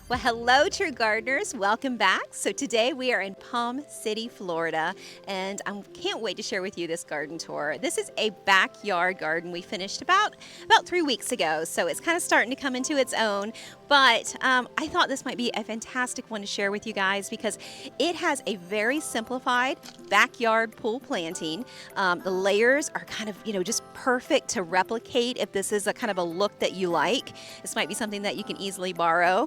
Well, hello, true gardeners. Welcome back. So today we are in Palm City, Florida, and I can't wait to share with you this garden tour. This is a backyard garden we finished about 3 weeks ago, so it's kind of starting to come into its own. But I thought this might be a fantastic one to share with you guys because it has a very simplified backyard pool planting. The layers are kind of, just perfect to replicate if this is a kind of a look that you like. This might be something that you can easily borrow.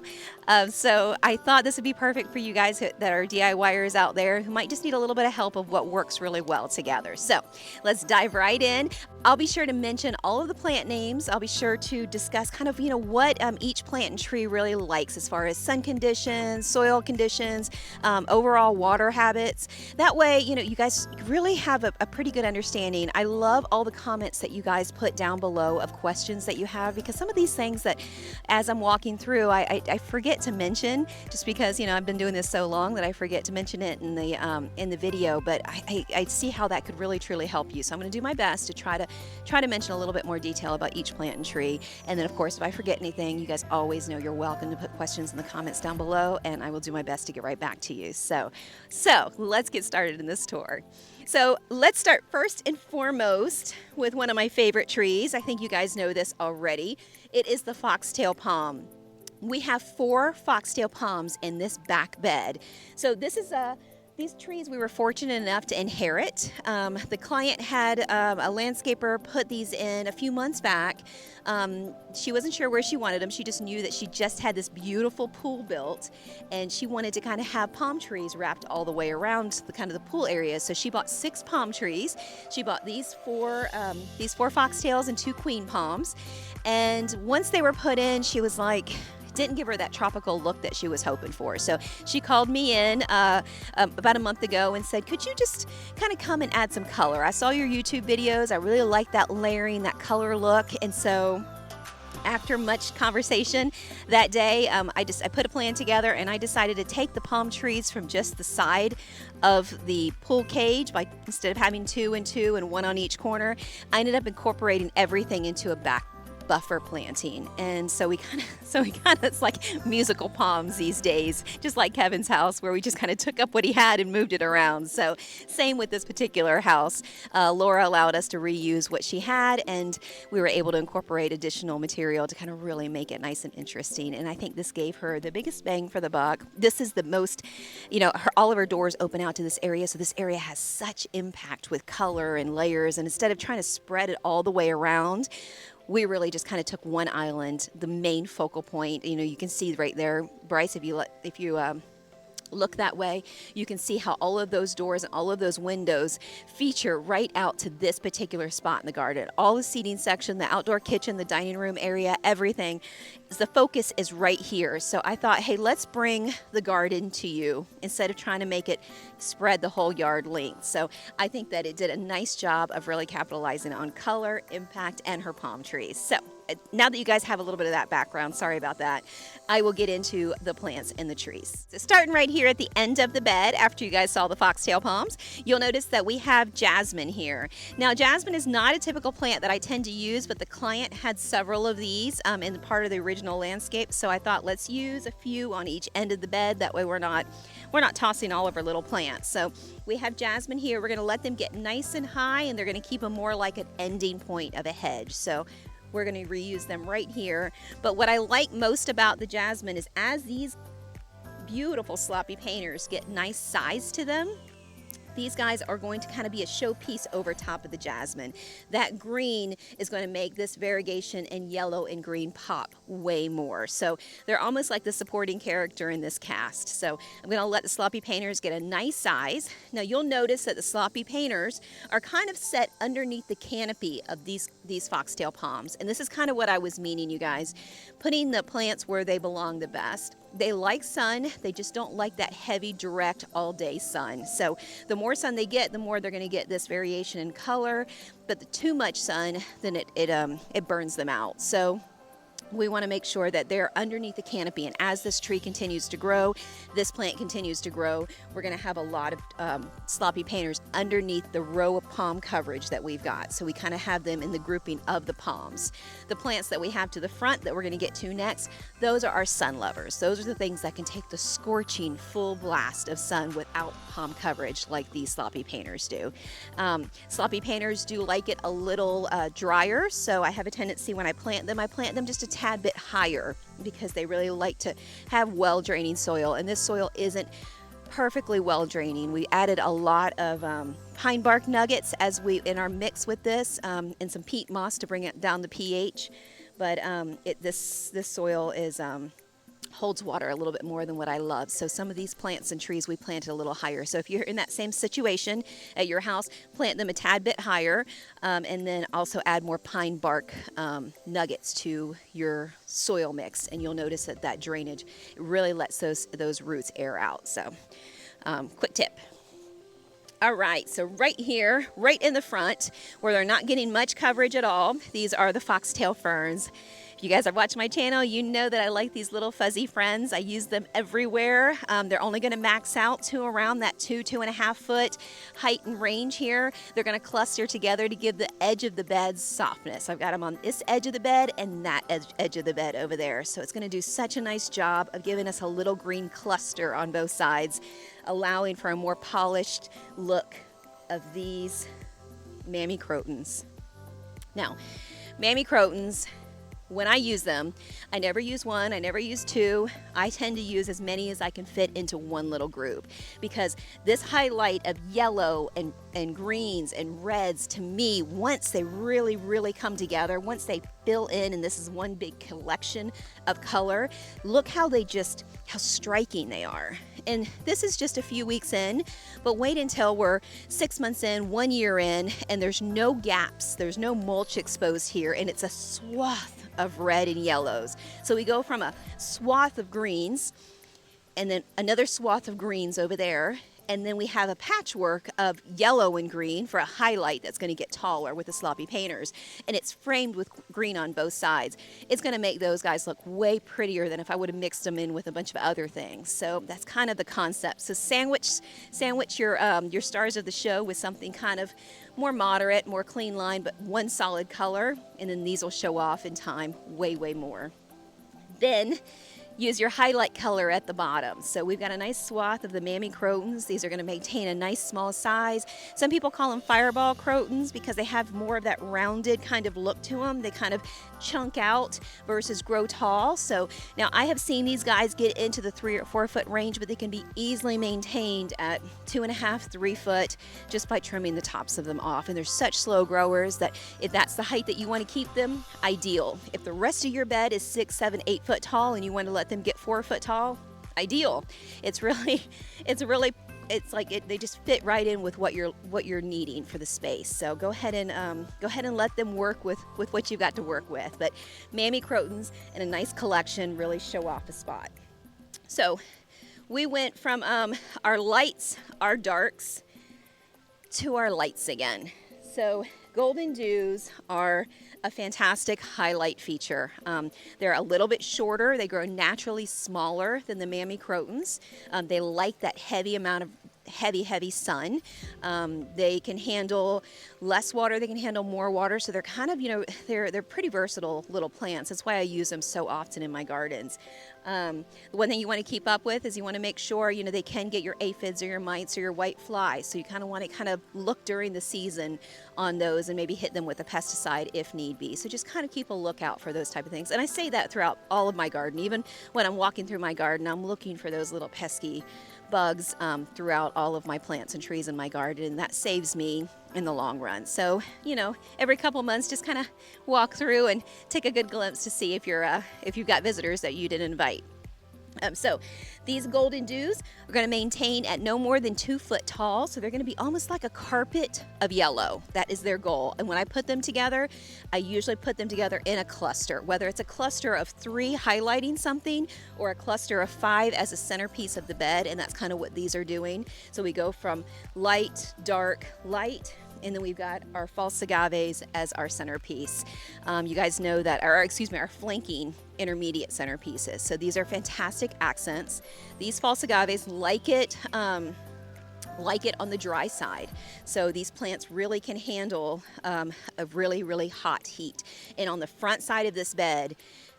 So I thought this would be perfect for you guys that are DIYers out there who might just need a little bit of help of what works really well together. So let's dive right in. I'll be sure to mention all of the plant names. I'll be sure to discuss kind of, what each plant and tree really likes as far as sun conditions, soil conditions, overall water habits. That way, you guys really have a pretty good understanding. I love all the comments that you guys put down below of questions that you have, because some of these things that as I'm walking through, I forget to mention just because, I've been doing this so long that I forget to mention it in the video, but I see how that could really truly help you. So I'm going to do my best to try to mention a little bit more detail about each plant and tree. And then of course, if I forget anything, you guys always know you're welcome to put questions in the comments down below, and I will do my best to get right back to you. So let's get started in this tour. So let's start first and foremost with one of my favorite trees. I think you guys know this already. It is the foxtail palm. We have 4 foxtail palms in this back bed. So this is these trees we were fortunate enough to inherit. The client had a landscaper put these in a few months back. She wasn't sure where she wanted them. She just knew that she just had this beautiful pool built, and she wanted to kind of have palm trees wrapped all the way around the kind of the pool area. So she bought 6 palm trees. She bought these four foxtails and 2 queen palms. And once they were put in, she was like, didn't give her that tropical look that she was hoping for. So she called me in about a month ago and said, could you just kind of come and add some color? I saw your YouTube videos. I really like that layering, that color look. And so after much conversation that day, I put a plan together, and I decided to take the palm trees from just the side of the pool cage. Instead of having 2 and 2 and 1 on each corner, I ended up incorporating everything into a back buffer planting. And so we kind of it's like musical palms these days, just like Kevin's house, where we just kind of took up what he had and moved it around. So same with this particular house. Laura allowed us to reuse what she had, and we were able to incorporate additional material to kind of really make it nice and interesting. And I think this gave her the biggest bang for the buck. This is the most, all of her doors open out to this area, so this area has such impact with color and layers. And instead of trying to spread it all the way around, we really just kind of took one island, the main focal point. You can see right there, Bryce, if you look that way, you can see how all of those doors and all of those windows feature right out to this particular spot in the garden. All the seating section, the outdoor kitchen, the dining room area, everything. The focus is right here. So I thought, hey, let's bring the garden to you instead of trying to make it spread the whole yard length. So I think that it did a nice job of really capitalizing on color, impact, and her palm trees. So now that you guys have a little bit of that background, sorry about that, I will get into the plants and the trees. So starting right here at the end of the bed, after you guys saw the foxtail palms, you'll notice that we have Jasmine here. Now, Jasmine is not a typical plant that I tend to use, but the client had several of these in part of the original landscape. So I thought, let's use a few on each end of the bed. That way we're not tossing all of our little plants. So we have Jasmine here. We're going to let them get nice and high, and they're going to keep them more like an ending point of a hedge. So we're going to reuse them right here. But what I like most about the Jasmine is as these beautiful sloppy painters get nice size to them, these guys are going to kind of be a showpiece over top of the Jasmine. That green is going to make this variegation in yellow and green pop way more. So they're almost like the supporting character in this cast. So I'm going to let the sloppy painters get a nice size. Now you'll notice that the sloppy painters are kind of set underneath the canopy of these foxtail palms. And this is kind of what I was meaning, you guys. Putting the plants where they belong the best. They like sun, they just don't like that heavy, direct, all-day sun. So the more sun they get, the more they're going to get this variation in color. But the too much sun, then it burns them out. So We want to make sure that they're underneath the canopy, and as this tree continues to grow, this plant continues to grow, we're going to have a lot of sloppy painters underneath the row of palm coverage that we've got. So we kind of have them in the grouping of the palms. The plants that we have to the front that we're going to get to next, those are our sun lovers. Those are the things that can take the scorching full blast of sun without palm coverage like these sloppy painters do. Sloppy painters do like it a little drier, so I have a tendency when I plant them just a tad bit higher because they really like to have well draining soil, and this soil isn't perfectly well draining. We added a lot of pine bark nuggets in our mix with this, and some peat moss to bring it down the pH, but this soil is holds water a little bit more than what I love. So some of these plants and trees we planted a little higher. So if you're in that same situation at your house, plant them a tad bit higher, and then also add more pine bark nuggets to your soil mix, and you'll notice that drainage really lets those roots air out. So quick tip. All right, so right here, right in the front, where they're not getting much coverage at all, these are the Foxtail Ferns. If you guys have watched my channel, you know that I like these little fuzzy friends. I use them everywhere. They're only gonna max out to around that 2.5 foot height and range here. They're gonna cluster together to give the edge of the bed softness. I've got them on this edge of the bed and that edge of the bed over there. So it's gonna do such a nice job of giving us a little green cluster on both sides, allowing for a more polished look of these mammy crotons. Now, mammy crotons, when I use them, I never use one, I never use two. I tend to use as many as I can fit into one little group, because this highlight of yellow and greens and reds, to me, once they really come together, once they fill in and this is one big collection of color, look how striking they are. And this is just a few weeks in, but wait until we're 6 months in, 1 year in, and there's no gaps, there's no mulch exposed here, and it's a swath of red and yellows. So we go from a swath of greens and then another swath of greens over there, and then we have a patchwork of yellow and green for a highlight that's going to get taller with the sloppy painters, and it's framed with green on both sides. It's going to make those guys look way prettier than if I would have mixed them in with a bunch of other things. So that's kind of the concept. So sandwich your stars of the show with something kind of more moderate, more clean line, but one solid color, and then these will show off in time way more. Then use your highlight color at the bottom. So we've got a nice swath of the mammy crotons. These are going to maintain a nice small size. Some people call them fireball crotons because they have more of that rounded kind of look to them. They kind of chunk out versus grow tall. So now I have seen these guys get into the 3 or 4 foot range, but they can be easily maintained at 2.5, 3 foot just by trimming the tops of them off. And they're such slow growers that if that's the height that you want to keep them, ideal. If the rest of your bed is 6, 7, 8 foot tall and you want to let them get 4 foot tall, ideal. They just fit right in with what you're needing for the space. So go ahead and let them work with what you've got to work with. But mammy crotons and a nice collection really show off a spot. So we went from our lights, our darks, to our lights again. So golden dews are a fantastic highlight feature. They're a little bit shorter. They grow naturally smaller than the mammy crotons. They like that heavy amount of heavy sun. They can handle less water, they can handle more water, so they're kind of, they're pretty versatile little plants. That's why I use them so often in my gardens. The one thing you want to keep up with is you want to make sure, they can get your aphids or your mites or your white flies, so you kind of want to look during the season on those and maybe hit them with a pesticide if need be. So just kind of keep a lookout for those type of things. And I say that throughout all of my garden. Even when I'm walking through my garden, I'm looking for those little pesky bugs throughout all of my plants and trees in my garden, and that saves me in the long run. So, every couple months, just kind of walk through and take a good glimpse to see if you've got visitors that you didn't invite. So these golden dews are going to maintain at no more than 2 foot tall, so they're going to be almost like a carpet of yellow. That is their goal. And when I put them together, I usually put them together in a cluster, whether it's a cluster of 3 highlighting something or a cluster of 5 as a centerpiece of the bed, and that's kind of what these are doing. So we go from light, dark, light, And then we've got our false agaves as our centerpiece. You guys know that, or excuse me, our flanking intermediate centerpieces. So these are fantastic accents. These false agaves like it on the dry side. So these plants really can handle a really, really hot heat. And on the front side of this bed,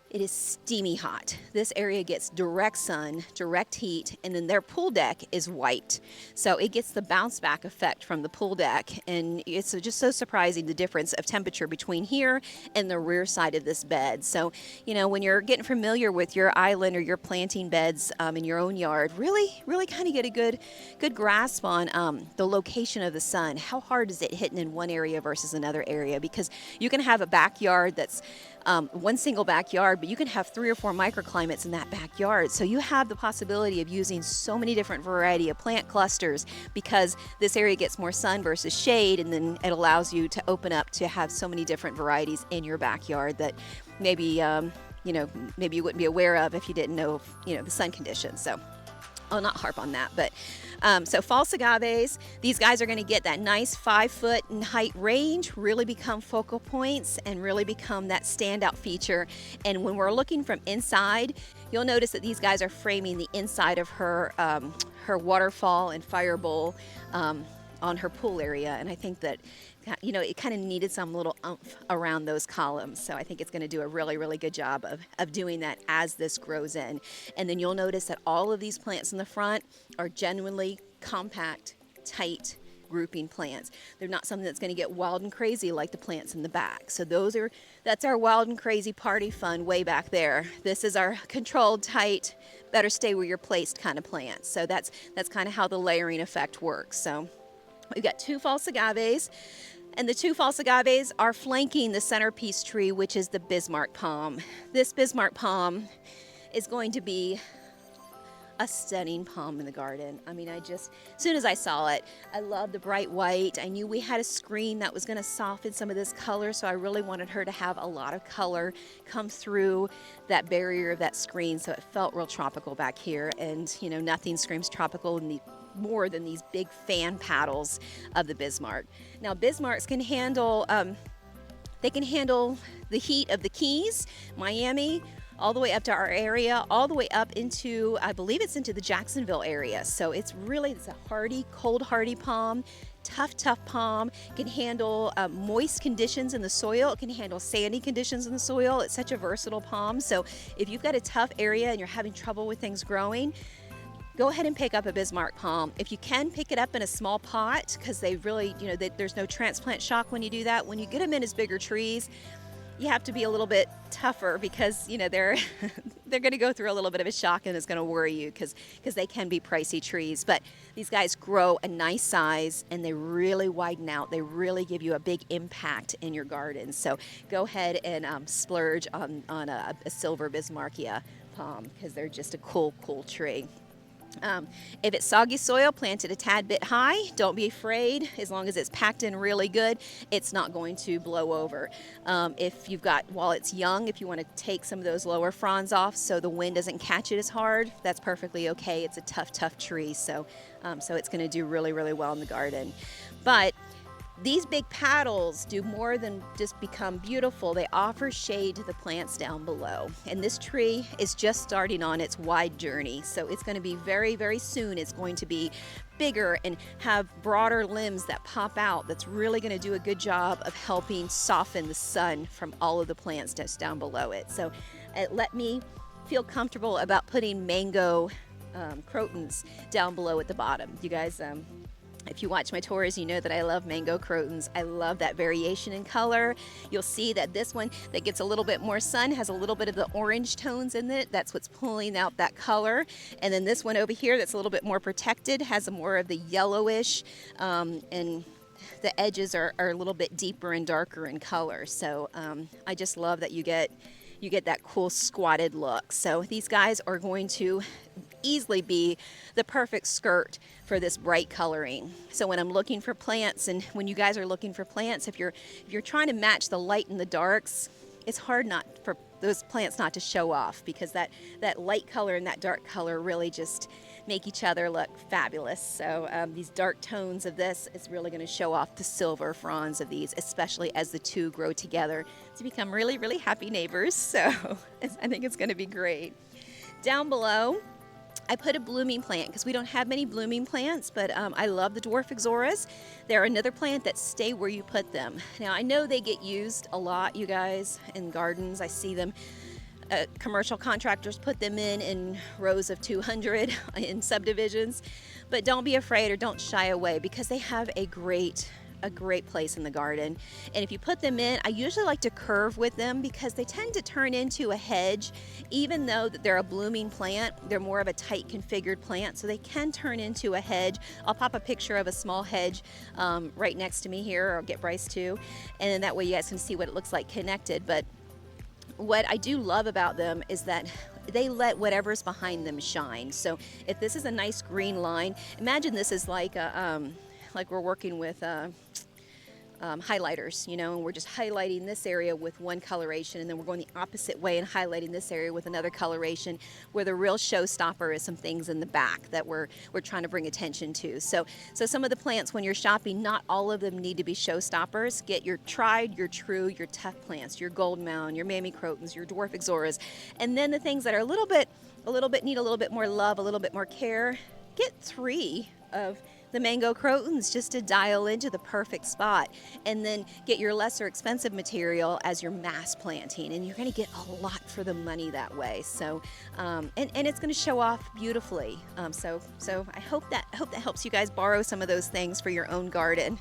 it is steamy hot. This area gets direct sun, direct heat, and then their pool deck is white. So it gets the bounce back effect from the pool deck. And it's just so surprising the difference of temperature between here and the rear side of this bed. So, you know, when you're getting familiar with your island or your planting beds in your own yard, really kind of get a good grasp on the location of the sun. How hard is it hitting in one area versus another area? Because you can have a backyard that's one single backyard, but you can have 3 or 4 microclimates in that backyard. So you have the possibility of using so many different variety of plant clusters because this area gets more sun versus shade, and then it allows you to open up to have so many different varieties in your backyard that maybe maybe you wouldn't be aware of if you didn't know the sun conditions. So I'll not harp on that, but so false agaves, these guys are going to get that nice 5 foot in height range, really become focal points and really become that standout feature. And when we're looking from inside, you'll notice that these guys are framing the inside of her waterfall and fire bowl on her pool area. And I think that it kind of needed some little oomph around those columns. So I think it's going to do a really, really good job of doing that as this grows in. And then you'll notice that all of these plants in the front are genuinely compact, tight grouping plants. They're not something that's going to get wild and crazy like the plants in the back. So that's our wild and crazy party fun way back there. This is our controlled, tight, better stay where you're placed kind of plants. So that's kind of how the layering effect works. So we've got 2 false agaves, and the 2 false agaves are flanking the centerpiece tree, which is the Bismarck palm. This Bismarck palm is going to be a stunning palm in the garden. I mean, as soon as I saw it, I love the bright white. I knew we had a screen that was going to soften some of this color, so I really wanted her to have a lot of color come through that barrier of that screen, so it felt real tropical back here. And nothing screams tropical more than these big fan paddles of the Bismarck. Now Bismarcks can handle the heat of the Keys, Miami, all the way up to our area, all the way up into, I believe it's into the Jacksonville area. So it's a hardy, cold hardy palm, tough palm. It can handle moist conditions in the soil. It can handle sandy conditions in the soil. It's such a versatile palm. So if you've got a tough area and you're having trouble with things growing, go ahead and pick up a Bismarck palm. If you can, pick it up in a small pot, because they really, there's no transplant shock when you do that. When you get them in as bigger trees, you have to be a little bit tougher because they're going to go through a little bit of a shock, and it's going to worry you because they can be pricey trees. But these guys grow a nice size and they really widen out. They really give you a big impact in your garden. So go ahead and splurge on a silver Bismarckia palm, because they're just a cool tree. If it's soggy soil, plant it a tad bit high. Don't be afraid. As long as it's packed in really good, it's not going to blow over. While it's young, if you want to take some of those lower fronds off so the wind doesn't catch it as hard, that's perfectly okay. It's a tough tree, so it's going to do really, really well in the garden. But these big paddles do more than just become beautiful. They offer shade to the plants down below. And this tree is just starting on its wide journey. So it's going to be very, very soon, it's going to be bigger and have broader limbs that pop out. That's really going to do a good job of helping soften the sun from all of the plants just down below it. So let me feel comfortable about putting mango crotons down below at the bottom. You guys, if you watch my tours, you know that I love mango crotons. I love that variation in color. You'll see that this one that gets a little bit more sun has a little bit of the orange tones in it. That's what's pulling out that color. And then this one over here that's a little bit more protected has more of the yellowish, and the edges are a little bit deeper and darker in color. So I just love that you get that cool squatted look. So these guys are going to easily be the perfect skirt for this bright coloring. So when I'm looking for plants, and when you guys are looking for plants, if you're trying to match the light and the darks, it's hard not those plants not to show off, because that light color and that dark color really just make each other look fabulous. So these dark tones of this is really going to show off the silver fronds of these, especially as the two grow together to become really, really happy neighbors. So I think it's going to be great. Down below, I put a blooming plant because we don't have many blooming plants, but I love the Dwarf Exoras. They're another plant that stay where you put them. Now, I know they get used a lot, you guys, in gardens. I see them, commercial contractors put them in rows of 200 in subdivisions, but don't be afraid or don't shy away, because they have a great place in the garden. And if you put them in, I usually like to curve with them because they tend to turn into a hedge. Even though that they're a blooming plant, they're more of a tight configured plant, so they can turn into a hedge. I'll pop a picture of a small hedge right next to me here, or I'll get Bryce too, and then that way you guys can see what it looks like connected. But what I do love about them is that they let whatever's behind them shine. So if this is a nice green line, imagine this is like we're working with highlighters, you know, and we're just highlighting this area with one coloration, and then we're going the opposite way and highlighting this area with another coloration, where the real showstopper is some things in the back that we're trying to bring attention to. So some of the plants, when you're shopping, not all of them need to be showstoppers. Get your tried, your true, your tough plants, your gold mound, your mammy crotons, your dwarf exoras, and then the things that are a little bit need a little bit more love, a little bit more care. Get 3 of the mango crotons just to dial into the perfect spot, and then get your lesser expensive material as your mass planting, and you're going to get a lot for the money that way. So and it's going to show off beautifully. So I hope that helps you guys borrow some of those things for your own garden.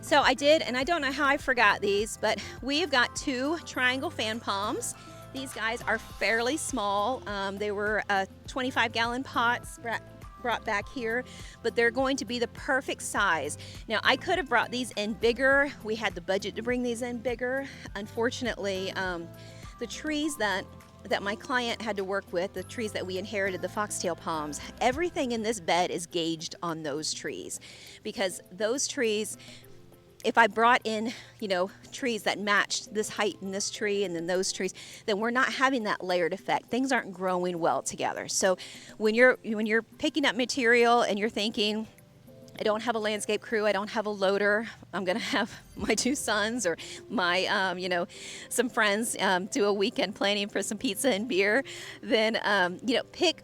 So I did, and I don't know how I forgot these, but we've got 2 triangle fan palms. These guys are fairly small. They were 25-gallon pots brought back here, but they're going to be the perfect size. Now, I could have brought these in bigger. We had the budget to bring these in bigger. Unfortunately, the trees that my client had to work with, the trees that we inherited, the foxtail palms, everything in this bed is gauged on those trees, because those trees, if I brought in, you know, trees that matched this height in this tree and then those trees, then we're not having that layered effect. Things aren't growing well together. So when you're picking up material and you're thinking, I don't have a landscape crew, I don't have a loader, I'm gonna have my 2 sons or my, some friends do a weekend planning for some pizza and beer, then,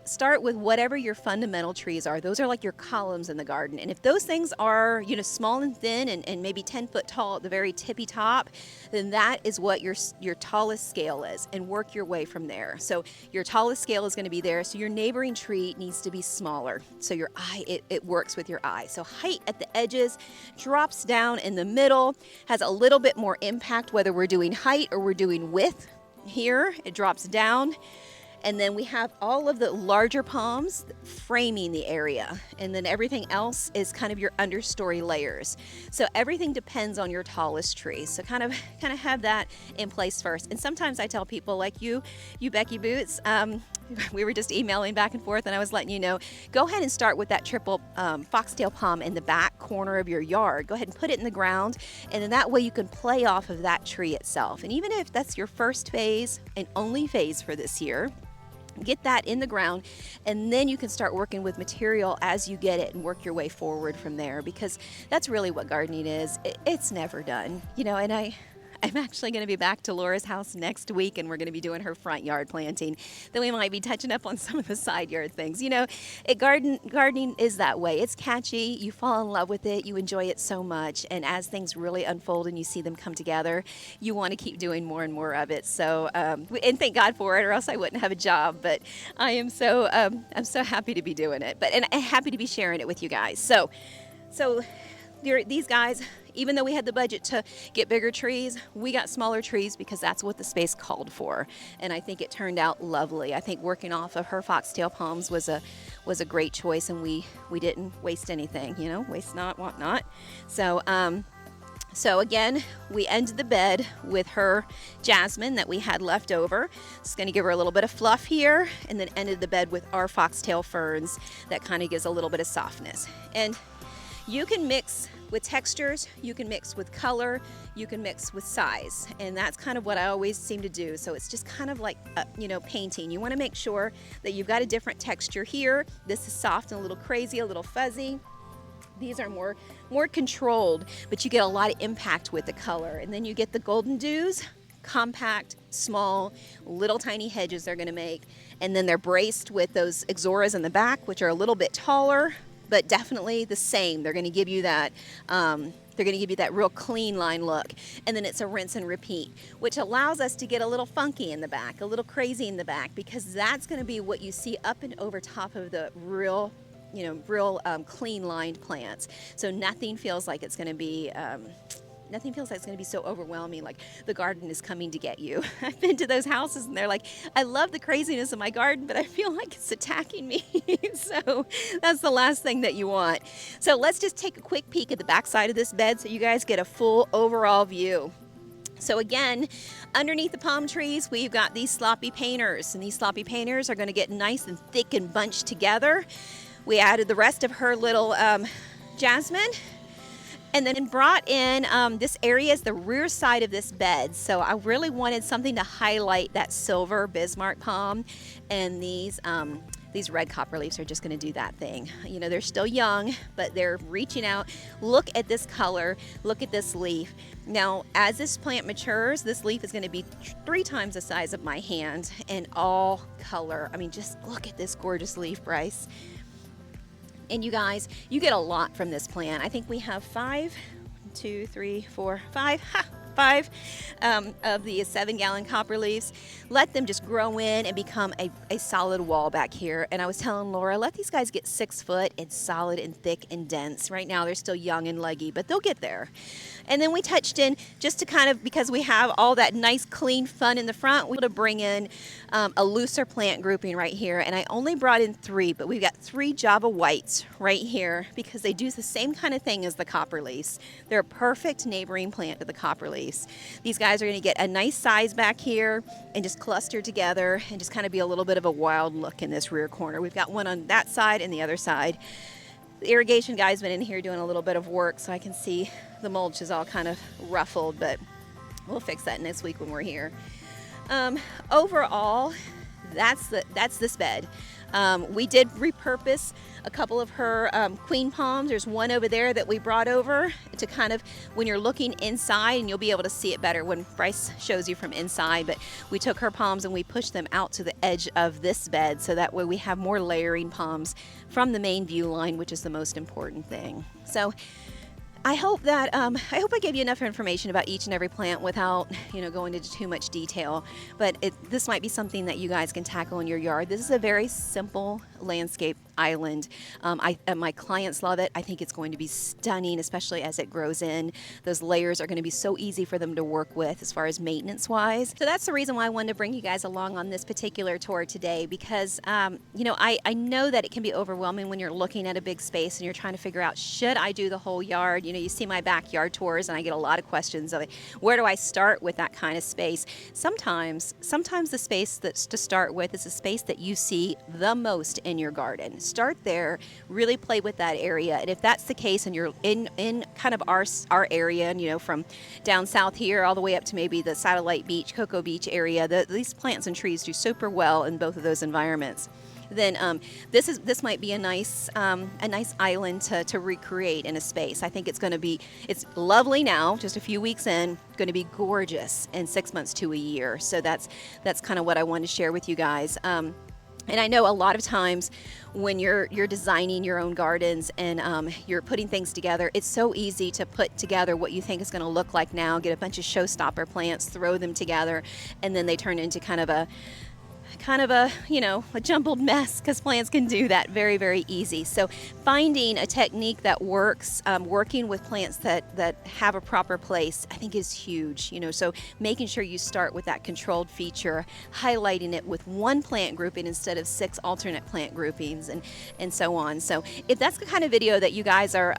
start with whatever your fundamental trees are. Those are like your columns in the garden. And if those things are, small and thin and maybe 10 foot tall at the very tippy top, then that is what your tallest scale is, and work your way from there. So your tallest scale is gonna be there, so your neighboring tree needs to be smaller. So your eye, it works with your eye. So height at the edges, drops down in the middle, has a little bit more impact whether we're doing height or we're doing width. Here it drops down, and then we have all of the larger palms framing the area, and then everything else is kind of your understory layers. So everything depends on your tallest tree. So kind of have that in place first. And sometimes I tell people, like you Becky Boots, we were just emailing back and forth, and I was letting you know, go ahead and start with that triple foxtail palm in the back corner of your yard. Go ahead and put it in the ground, and then that way you can play off of that tree itself. And even if that's your first phase and only phase for this year, get that in the ground, and then you can start working with material as you get it and work your way forward from there, because that's really what gardening is. It's never done, and I'm actually going to be back to Laura's house next week, and we're going to be doing her front yard planting. Then we might be touching up on some of the side yard things. Gardening is that way. It's catchy. You fall in love with it. You enjoy it so much. And as things really unfold and you see them come together, you want to keep doing more and more of it. So, and thank God for it, or else I wouldn't have a job. But I am I'm so happy to be doing it. And happy to be sharing it with you guys. So these guys, even though we had the budget to get bigger trees, we got smaller trees because that's what the space called for. And I think it turned out lovely. I think working off of her foxtail palms was a great choice, and we didn't waste anything, waste not, want not. So again, we ended the bed with her Jasmine that we had left over. Just going to give her a little bit of fluff here, and then ended the bed with our Foxtail Ferns that kind of gives a little bit of softness. And you can mix with textures, you can mix with color, you can mix with size, and that's kind of what I always seem to do. So it's just kind of like, painting. You want to make sure that you've got a different texture here. This is soft and a little crazy, a little fuzzy. These are more controlled, but you get a lot of impact with the color. And then you get the golden dews, compact, small, little tiny hedges they're gonna make. And then they're braced with those Exoras in the back, which are a little bit taller, but definitely the same. They're gonna give you that, real clean line look. And then it's a rinse and repeat, which allows us to get a little funky in the back, a little crazy in the back, because that's gonna be what you see up and over top of the real clean lined plants. So nothing feels like it's going to be so overwhelming, like the garden is coming to get you. I've been to those houses and they're like, I love the craziness of my garden, but I feel like it's attacking me. So that's the last thing that you want. So let's just take a quick peek at the back side of this bed so you guys get a full overall view. So again, underneath the palm trees, we've got these sloppy painters, and these sloppy painters are going to get nice and thick and bunched together. We added the rest of her little Jasmine, and then brought in this area is the rear side of this bed. So I really wanted something to highlight that silver Bismarck palm, and these red copper leaves are just going to do that thing. You know, they're still young, but they're reaching out. Look at this color. Look at this leaf. Now, as this plant matures, this leaf is going to be 3 times the size of my hand, and all color. I mean, just look at this gorgeous leaf, Bryce. And you guys, you get a lot from this plant. I think we have 5 of the 7-gallon copper leaves. Let them just grow in and become a solid wall back here. And I was telling Laura, let these guys get 6 foot and solid and thick and dense. Right now they're still young and leggy, but they'll get there. And then we touched in, just to kind of, because we have all that nice clean fun in the front, we want to bring in a looser plant grouping right here. And I only brought in 3, but we've got 3 Java whites right here because they do the same kind of thing as the copper leaves. They're a perfect neighboring plant to the copper leaves. These guys are going to get a nice size back here and just cluster together and just kind of be a little bit of a wild look in this rear corner. We've got one on that side and the other side. The irrigation guy's been in here doing a little bit of work, so I can see the mulch is all kind of ruffled, but we'll fix that next week when we're here. Overall, that's this bed. We did repurpose a couple of her queen palms. There's one over there that we brought over to kind of, when you're looking inside, and you'll be able to see it better when Bryce shows you from inside, but we took her palms and we pushed them out to the edge of this bed, so that way we have more layering palms from the main view line, which is the most important thing. So I hope that I gave you enough information about each and every plant without going into too much detail. But this might be something that you guys can tackle in your yard. This is a very simple landscape island. My clients love it. I think it's going to be stunning, especially as it grows in. Those layers are going to be so easy for them to work with as far as maintenance wise. So that's the reason why I wanted to bring you guys along on this particular tour today, because I know that it can be overwhelming when you're looking at a big space and you're trying to figure out, should I do the whole yard? You see my backyard tours and I get a lot of questions of, where do I start with that kind of space? Sometimes the space that's to start with is a space that you see the most in your garden. Start there, really play with that area. And if that's the case and you're in kind of our area, and from down south here all the way up to maybe the Satellite Beach, Cocoa Beach area, these plants and trees do super well in both of those environments. Then this might be a nice island to recreate in a space. I think it's lovely now, just a few weeks in, going to be gorgeous in 6 months to a year. So that's kind of what I wanted to share with you guys. And I know a lot of times when you're designing your own gardens and you're putting things together, it's so easy to put together what you think is going to look like now, get a bunch of showstopper plants, throw them together, and then they turn into kind of a jumbled mess, because plants can do that very, very easy. So finding a technique that works, working with plants that have a proper place, I think is huge. So making sure you start with that controlled feature, highlighting it with one plant grouping instead of 6 alternate plant groupings, and so on. So if that's the kind of video that you guys are,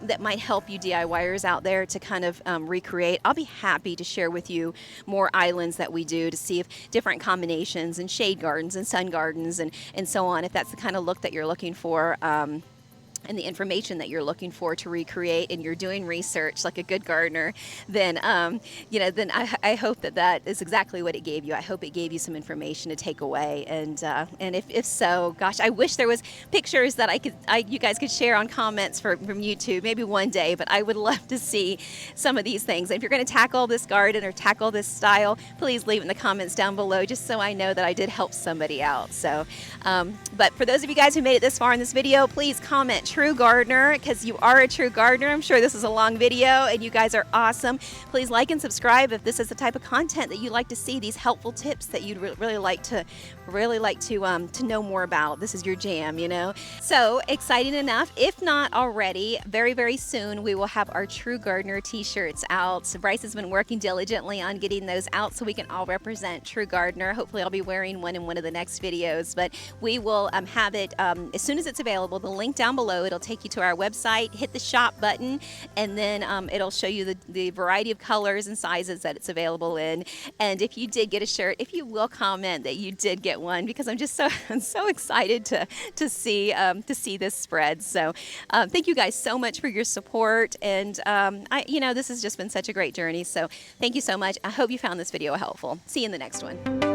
that might help you DIYers out there to kind of recreate, I'll be happy to share with you more islands that we do to see if different combinations and shade gardens and sun gardens and so on, if that's the kind of look that you're looking for. and the information that you're looking for to recreate, and you're doing research like a good gardener, then then I hope that is exactly what it gave you. I hope it gave you some information to take away, and if so, gosh, I wish there was pictures that you guys could share on comments from YouTube maybe one day. But I would love to see some of these things. And if you're going to tackle this garden or tackle this style, please leave it in the comments down below, just so I know that I did help somebody out. So, but for those of you guys who made it this far in this video, please comment true gardener, because you are a true gardener. I'm sure this is a long video and you guys are awesome. Please like and subscribe if this is the type of content that you like to see, these helpful tips that you'd really like to know more about. This is your jam, you know. So exciting enough, if not already, very, very soon we will have our True Gardener t-shirts out. So Bryce has been working diligently on getting those out so we can all represent True Gardener. Hopefully I'll be wearing one in one of the next videos, but we will have it as soon as it's available. The link down below, it'll take you to our website, hit the shop button, and then it'll show you the variety of colors and sizes that it's available in. And if you did get a shirt, if you will comment that you did get one, because I'm so excited to see this spread. So thank you guys so much for your support, and this has just been such a great journey. So thank you so much. I hope you found this video helpful. See you in the next one.